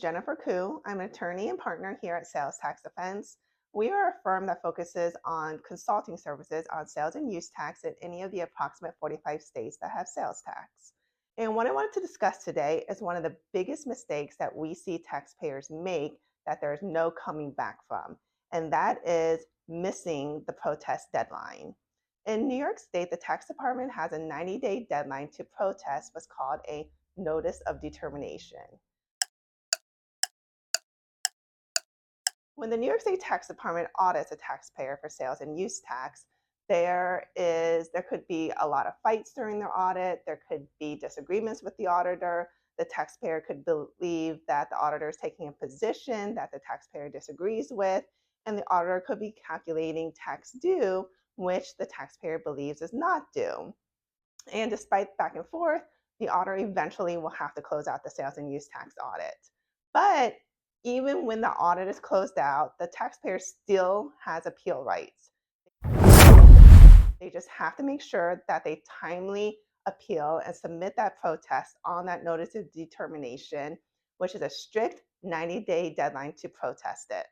Jennifer Koo. I'm an attorney and partner here at Sales Tax Defense. We are a firm that focuses on consulting services on sales and use tax in any of the approximate 45 states that have sales tax. And what I wanted to discuss today is one of the biggest mistakes that we see taxpayers make that there's no coming back from, and that is missing the protest deadline. In New York State, the tax department has a 90-day deadline to protest what's called a notice of determination. When the New York State Tax Department audits a taxpayer for sales and use tax, there could be a lot of fights during their audit. There could be disagreements with the auditor. The taxpayer could believe that the auditor is taking a position that the taxpayer disagrees with, and the auditor could be calculating tax due, which the taxpayer believes is not due. And despite back and forth, the auditor eventually will have to close out the sales and use tax audit. But even when the audit is closed out, the taxpayer still has appeal rights. They just have to make sure that they timely appeal and submit that protest on that notice of determination, which is a strict 90-day deadline to protest it.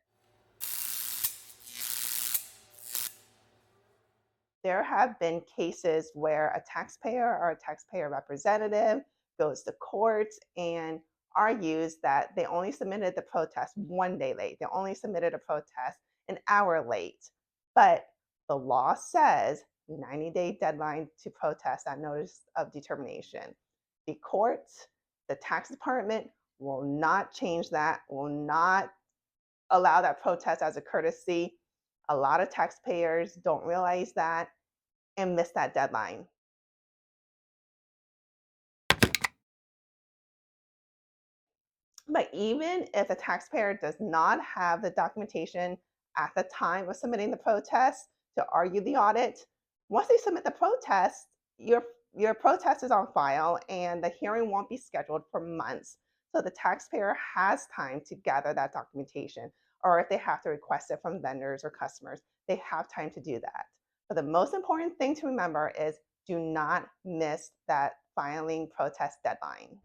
There have been cases where a taxpayer or a taxpayer representative goes to court and argues that they only submitted the protest one day late. They only submitted a protest an hour late. But the law says 90-day deadline to protest that notice of determination. The courts, the tax department will not change that, will not allow that protest as a courtesy. A lot of taxpayers don't realize that and miss that deadline. But even if the taxpayer does not have the documentation at the time of submitting the protest to argue the audit, once they submit the protest, your protest is on file and the hearing won't be scheduled for months. So the taxpayer has time to gather that documentation, or if they have to request it from vendors or customers, they have time to do that. But the most important thing to remember is do not miss that filing protest deadline.